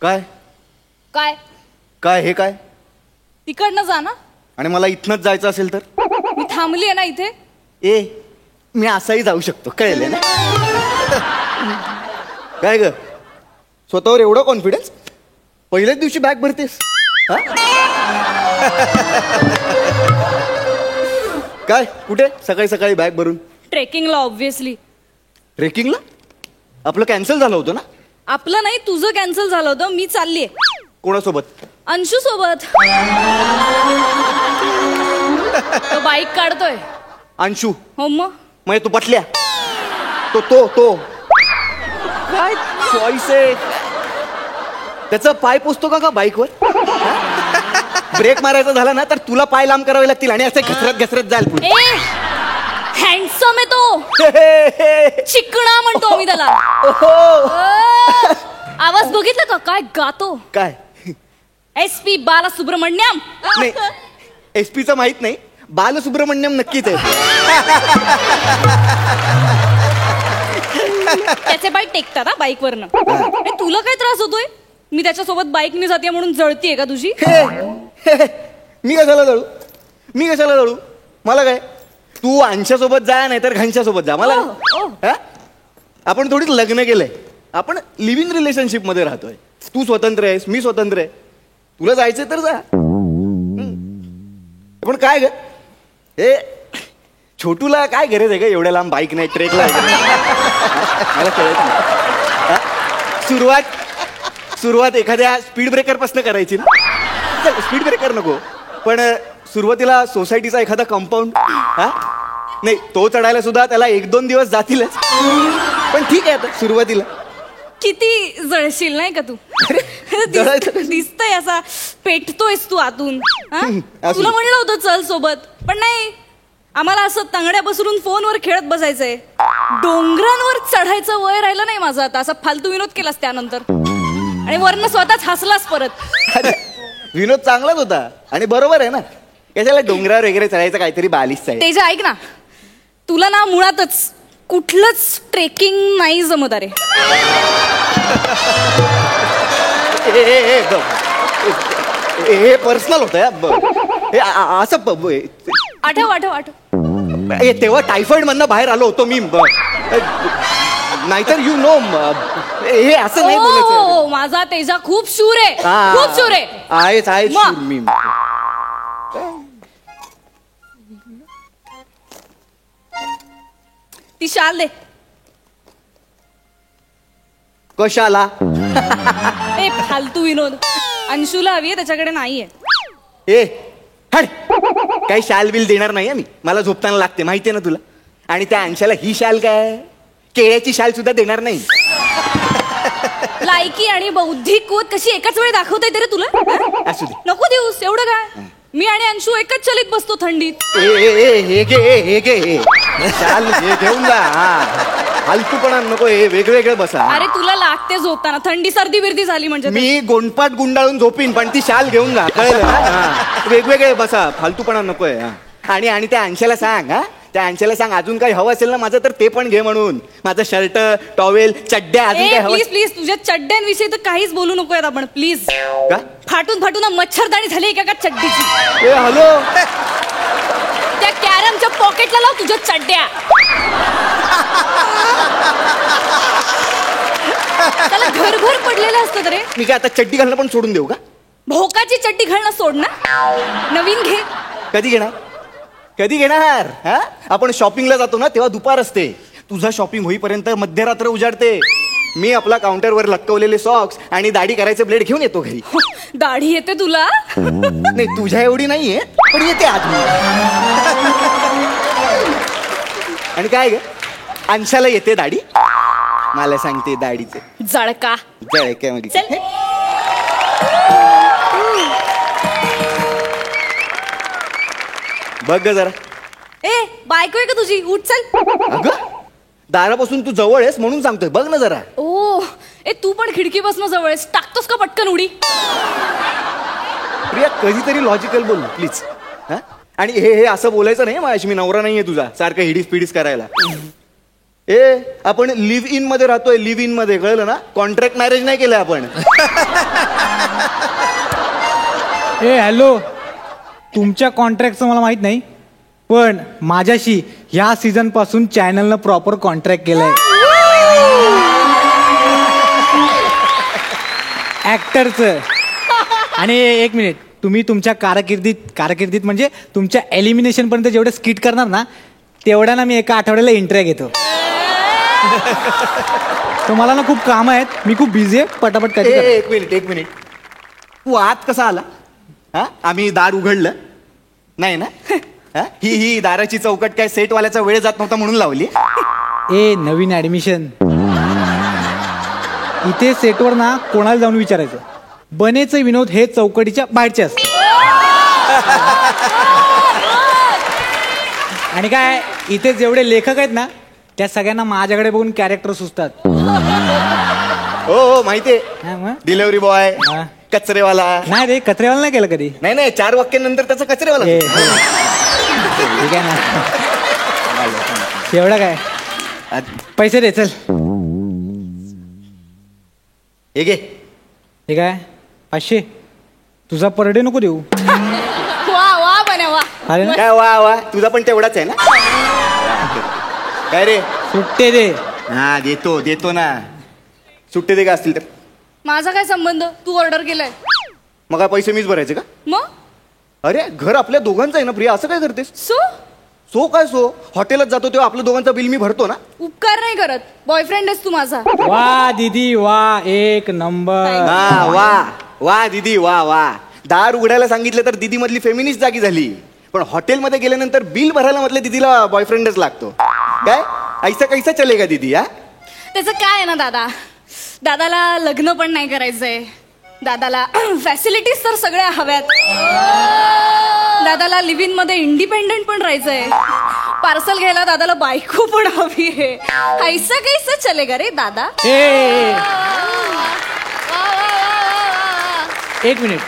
काय काय काय हे काय? तिकडनं जा ना. आणि मला इथनच जायचं असेल तर? मी थांबली आहे ना इथे. ए मी असाही जाऊ शकतो, कळले ना? काय ग स्वतःवर एवढं कॉन्फिडन्स? पहिल्याच दिवशी बॅग भरतेस हा? काय कुठे सकाळी सकाळी बॅग भरून? ट्रेकिंगला ऑब्व्हियसली. ट्रेकिंगला? आपलं कॅन्सल झालं होतं ना? आपलं नाही, तुझं कॅन्सल झालं होतं. मी चाललीये. कोणासोबत? अंशू सोबत. तो बाईक काढतोय. अंशू? हो मग मग तू पटल्या? तो काय चॉईस आहे त्याचा? पाय पोचतो का बाईकवर? ब्रेक मारायचा झाला ना तर तुला पाय लांब करावे लागतील आणि असे घसरत घसरत जाईल पुढे. हँडसम आहे तो. चिकणा म्हणतो आम्ही त्याला. आवाज बघितला का काय गातो? काय? SP बालसुब्रमण्यम. नाही SP चं माहित नाही, बालसुब्रमण्यम नक्कीच आहे. त्याचे पाय टेकतात हा बाईकवरनं. तुला काय त्रास होतोय? मी त्याच्यासोबत बाईकने जाते म्हणून जळतीये का तुझी? मी कशाला जळू? मला काय, तू अंशासोबत जा नाही तर घनशासोबत जा, मला आपण थोडीच लग्न केलंय, आपण लिव्हिंग रिलेशनशिप मध्ये राहतोय. तू स्वतंत्र आहेस, मी स्वतंत्र आहे. तुला जायचंय तर जा. पण काय ग हे छोटूला काय गरज आहे का एवढ्या लांब बाईक नाही ट्रेकला? मला कळत नाही. सुरुवात एखाद्या स्पीड ब्रेकर पासून करायची ना. स्पीड ब्रेकर नको, पण सुरुवातीला सोसायटीचा एखादा कंपाऊंड नाही तो चढायला सुद्धा त्याला 1-2 दिवस जातीलच. पण ठीक आहे आता सुरुवातीला. किती जळशील नाही का तू? दिसतंय असा पेटतोयस तू आतून. तुला म्हणलं होतं चल सोबत, पण नाही. आम्हाला असं तंगड्या बसरून फोनवर खेळत बसायचंय. डोंगरांवर चढायचं वय राहिलं नाही माझं आता. असा फालतू विनोद केलास त्यानंतर आणि वरनं स्वतःच हसलास परत. विनोद चांगलाच होता आणि बरोबर आहे ना. कशाला डोंगरावर वगैरे चढायचं, काहीतरी बालिश आहे. तेजा ऐक ना, तुला ना मुळातच कुठलंच ट्रेकिंग नाही जमत. अरे हे पर्सनल होत असं. आठव तेव्हा टायफॉइड मधनं बाहेर आलो होतो मी, नाहीतर यू नो हे असं नाही बोलायचं. माझा तेजा खूप शूर आहे, खूप शूर आहे. आहेच शूर मी. ती शाल दे. कशाला? फालतू विनोद. अंशूला हवी आहे, त्याच्याकडे नाहीये. हड, काही शाल बिल देणार नाही मी. मला झोपताना लागते माहितीये ना तुला. आणि त्या अंशाला ही शाल काय, केळ्याची शाल सुद्धा देणार नाही. लायकी आणि बौद्धिक कुवत कशी एकाच वेळी दाखवता येते रे तुला? असू दे, नको देऊस. एवढं काय, मी आणि अंशू एकच चलीत बसतो थंडीत. हे घे शाल घेऊन जा. फालतूपणा नको, हे वेगवेगळे बसा. अरे तुला लागते झोपताना, थंडी सर्दी बिर्दी झाली म्हणजे. मी गोंडपाट गुंडाळून झोपीन, पण ती शाल घेऊन जा, कळलं ना? वेगवेगळे बसा, फालतूपणा नकोय. आणि त्या अंशाला सांग, त्या अंशाला सांग अजून काही हवं असेल ना माझं तर ते पण घे म्हणून. माझं शर्ट, टॉवेल, चड्ड्या अजून काय हवं. प्लीज तुझ्या चड्ड्यांविषयी तर काहीच बोलू नकोय आपण प्लीज. का? फाटून मच्छरदाणी झाली एका चड्डीची. हॅलो, त्या कॅरमच्या पॉकेटला लाव तुझ्या चड्ड्या. त्याला घरभर पडलेलं असतं रे. मी काय आता चड्डी घालणं पण सोडून देऊ का? भोकाची चड्डी घालणं सोड ना, नवीन घे. कधी घेणार? आपण शॉपिंगला जातो ना तेव्हा दुपार असते. तुझा शॉपिंग होईपर्यंत मध्यरात्र उजाडते. मी आपला काउंटरवर लटकवलेले सॉक्स आणि दाढी करायचे ब्लेड घेऊन येतो घरी. दाढी येते तुला? नाही तुझ्या एवढी नाहीये, पण येते आधी. आणि काय ग, अंशाला येते दाढी, मला सांगते दाढीचे जळका. चल. बघ जरा. बायको आहे का तुझी? उठ चल. अगं दारापासून तू जवळ आहेस म्हणून सांगतोय, बघ ना जरा. तू पण खिडकीपासून जवळ आहेस, टाकतोस का पटकन उडी? प्रिया कधीतरी लॉजिकल बोल प्लीज. आणि हे असं बोलायचं नाही माझ्याशी, मी नवरा नाहीये तुझा सारखं हिडीस पिडीस करायला. आपण लिव्ह इन मध्ये राहतोय, लिव्ह इन मध्ये, कळलं ना? कॉन्ट्रॅक्ट मॅरेज नाही केलंय आपण. हॅलो, तुमच्या कॉन्ट्रॅक्टचं मला माहित नाही, पण माझ्याशी ह्या सीझन पासून चॅनलनं प्रॉपर कॉन्ट्रॅक्ट केलंय ऍक्टरचं. आणि एक मिनिट, तुम्ही तुमच्या कारकिर्दीत म्हणजे तुमच्या एलिमिनेशन पर्यंत जेवढे स्किट करणार ना, तेवढ्या ना मी एका आठवड्याला इंटरव्ह्यू घेतो. तर मला ना खूप काम आहेत, मी खूप बिझी आहे, पटापट काय. एक मिनिट, तू आत कसा आला? हा, आम्ही दार उघडलं नाही ना? ही दाराची चौकट काय सेटवाल्याचा वेळ जात नव्हता म्हणून लावली? नवीन ऍडमिशन इथे सेटवर ना कोणाला जाऊन विचारायचं, बनेचे विनोद हे चौकटीच्या बाहेरचे असते. आणि काय इथे जेवढे लेखक आहेत ना, त्या सगळ्यांना माझ्याकडे बघून कॅरेक्टर सुचतात. हो माहितीये, डिलिव्हरी बॉय, हा. कचरेवाला. नाही रे, कचरेवाला नाही केलं कधी. नाही 4 वाक्यानंतर त्याचा कचरेवाला. ठीक आहे ना, एवढं काय, पैसे दे चल. हे घे. ठीक आहे, 500. तुझा पर डे नको देऊ. वा बने वा. अरे ना, काय वा, तुझा पण तेवढाच आहे ना? काय रे? सुट्टे दे. हा देतो ना. सुट्टे दे का असतील तर? माझा काय संबंध? तू ऑर्डर केलाय. मग काय पैसे मीच भरायचे का? मग अरे घर आपल्या दोघांचं आहे ना प्रिया, असं काय करतेस? सो काय हॉटेलात जातो तेव्हा आपलं दोघांचं बिल मी भरतो ना. उपकार नाही करत, बॉयफ्रेंड आहेस तू माझा. वा दीदी वा, एक नंबर. वा दीदी वा. दार उघडायला सांगितलं तर दीदी मधली फेमिनिस्ट जागी झाली, पण हॉटेलमध्ये गेल्यानंतर बिल भरायला म्हटलं दीदीला बॉयफ्रेंडच लागतो. काय ऐसा कैसा चलेगा दीदी? त्याचं काय आहे ना दादाला लग्न पण नाही करायचंय, दादाला फॅसिलिटीज तर सगळ्या हव्यात, दादाला लिव्ह इन मध्ये इंडिपेंडेंट पण राहायचंय, पार्सल घ्यायला दादाला बायको पण हवी आहे. ऐसा कैसा चलेगा रे दादा? एक मिनिट,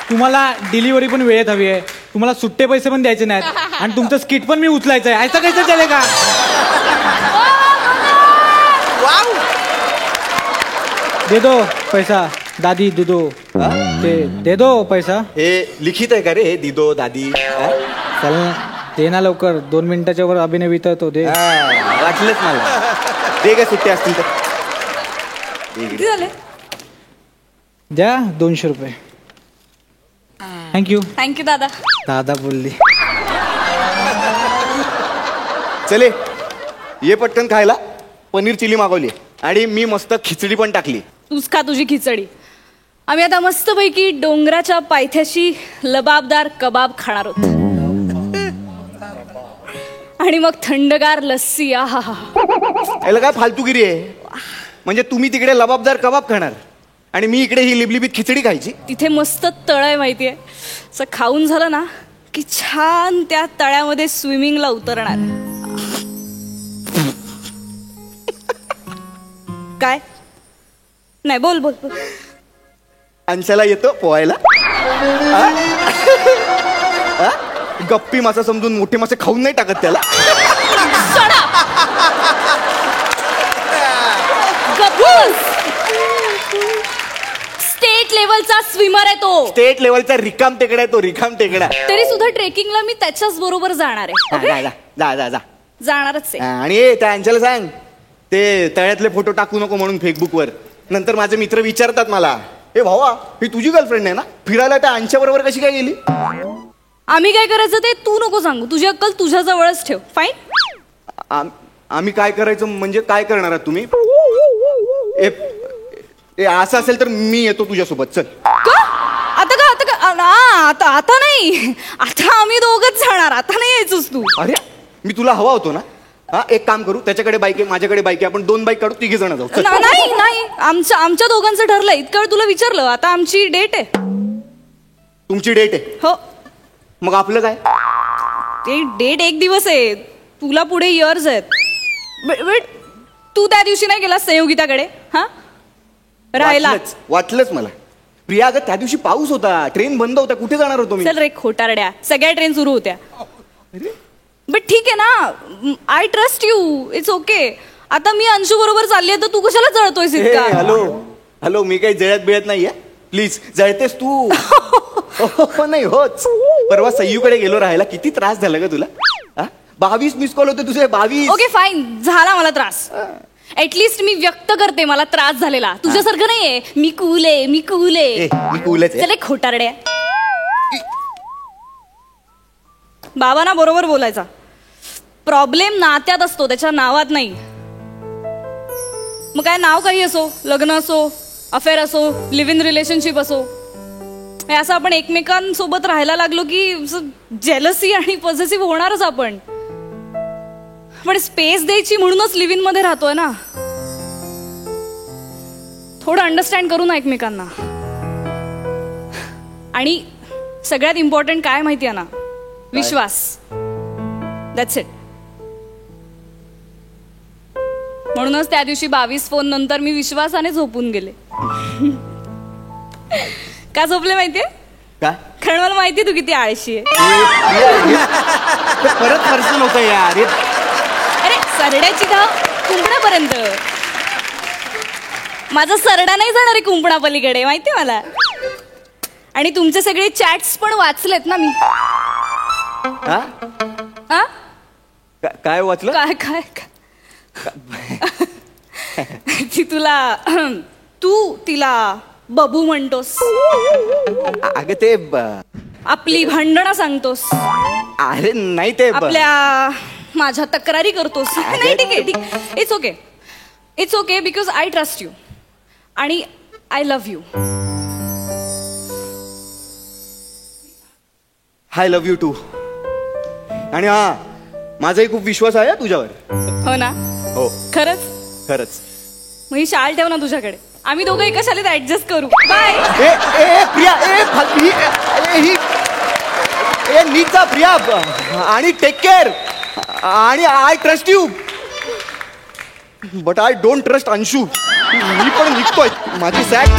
तुम्हाला डिलिव्हरी पण वेळेत हवी आहे, तुम्हाला सुट्टे पैसे पण द्यायचे नाहीत, आणि तुमचं स्किट पण मी उचलायचं आहे. ऐसा कैसा चलेगा? दे दो पैसा दादी, दे दो पैसा. हे लिखित आहे का रे? हे दिदो दादी. चल दे ना लवकर, 2 मिनिटाच्या वर अभिनय वितळतो. दे. वाटलंच मला. दे का सुट्टे असतील तर. किती झाले? द्या 200 रुपये. थँक्यू दादा. दादा बोलली. चले ये पटकन खायला. पनीर चिली मागवली आणि मी मस्त खिचडी पण टाकली. तूच खा तुझी खिचडी. आम्ही आता मस्तपैकी डोंगराच्या पायथ्याशी लबाबदार कबाब खाणार आहोत, आणि मग थंडगार लस्सी. याला काय फालतूगिरी आहे? म्हणजे तुम्ही तिकडे लबाबदार कबाब खाणार आणि मी इकडे ही लिबलिबीत खिचडी खायची? तिथे मस्त तळ आहे माहितीये, असं खाऊन झालं ना की छान त्या तळ्यामध्ये स्विमिंगला उतरणार. काय नाही, बोल. अंशाला येतो पोहायला? गप्पी मासा समजून मोठे मासे खाऊन नाही टाकत त्याला? स्टेट लेवलचा स्विमर आहे तो. स्टेट लेवलचा रिकाम टेकडा आहे तो, रिकाम टेकडा. तरी सुद्धा ट्रेकिंगला मी त्याच्याच बरोबर जाणार आहे. जा. जाणारच आहे. आणि त्या अंशाला सांग, ते तळ्यातले फोटो टाकू नको म्हणून फेसबुकवर. नंतर माझे मित्र विचारतात मला, हे भावा ही तुझी गर्लफ्रेंड आहे ना, फिरायला त्या अंशा बरोबर कशी काय गेली? आम्ही काय करायचं ते तू नको सांगू, तुझी अक्कल तुझ्या जवळच ठेव. फाईन. आम्ही काय करायचं म्हणजे काय करणार आहात तुम्ही? असं असेल तर मी येतो तुझ्यासोबत. चल. आता नाही, आता आम्ही दोघच जाणार. आता नाही यायचोस तू. अरे मी तुला हवा होतो ना. एक काम करू, त्याच्याकडे बाईक आहे, माझ्याकडे बाईक आहे, आपण 2 बाईक काढू, 3 जण जाऊ. नाही, आमच्या दोघांचं ठरलंय. इतक्या वेळ तुला विचारलं, आता आमची डेट आहे. तुमची डेट आहे? हो. मग आपलं काय? ते डेट 1 दिवस आहे, तुला पुढे इयर्स आहेत. तू त्या दिवशी नाही गेला संयोगिताकडे? राहिला. वाटलंच मला. प्रिया अगं त्या दिवशी पाऊस होता, ट्रेन बंद होता, कुठे जाणार होतो मी? चल रे खोटारड्या, सगळ्या ट्रेन सुरू होत्या. बट ठीक आहे ना, I trust you, it's okay. आता मी अंशू बरोबर चालली आहे तर तू कशाला जळतोयस इतका? हॅलो हॅलो, मी काही जळत बिळत नाहीये, प्लीज. जळतेस तू. हो नाही होच. परवा सय्यूकडे गेलो राहायला, किती त्रास झाला का तुला? 22 मिस कॉल होते तुझे, 22. ओके फाईन, झाला मला त्रास. ऍटलिस्ट मी व्यक्त करते मला त्रास झालेला. तुझ्यासारखं नाहीये मी कूल आहे, मी कूल आहे. मी कूलच आहे. चल एक खोटारड्या. बाबांना बरोबर बोलायचा. प्रॉब्लेम नात्यात असतो, त्याच्या नावात नाही. मग काय नाव काही असो, लग्न असो, अफेअर असो, लिव्ह इन रिलेशनशिप असो, हे असं आपण एकमेकांसोबत राहायला लागलो की जेलसी आणि पॉझिटिव्ह होणारच आपण. पण स्पेस द्यायची म्हणूनच लिव्ह इन मध्ये राहतोय ना. थोडं अंडरस्टँड करू ना एकमेकांना. आणि सगळ्यात इम्पॉर्टंट काय माहितीये ना, विश्वास. That's it. म्हणूनच त्या दिवशी 22 फोन नंतर मी विश्वासाने झोपून गेले. का झोपले माहितीये? का? कारण मला माहिती तू किती आळशी आहे. परत पर्सन होतं यार. अरे सरड्याची धाव कुंपणापर्यंत. माझा सरडा नाही जाणार आहे कुंपणा पलीकडे, माहितीये मला. आणि तुमचे सगळे चॅट्स पण वाचलेत ना मी. काय वाचलं? काय काय ती तुला तू तिला बबू म्हणतोस. अगं ते आपली भांडणं सांगतोस. अरे नाही ते आपल्या माझ्या तक्रारी करतोस. नाही ठीक आहे, ठीक. It's okay, it's okay, because I trust you आणि I love you. I love you too. आणि हा, माझाही खूप विश्वास आहे तुझ्यावर. हो ना? हो खरंच खरंच. मग ही शाल ठेव ना तुझ्याकडे. आम्ही दोघं एका शाळेत ऍडजस्ट करू. बाय. ए प्रिया, ए नीचा प्रिया. आणि टेक केअर. आणि I trust you but I don't trust Anshu. मी पण निघतोय. माझी सॅक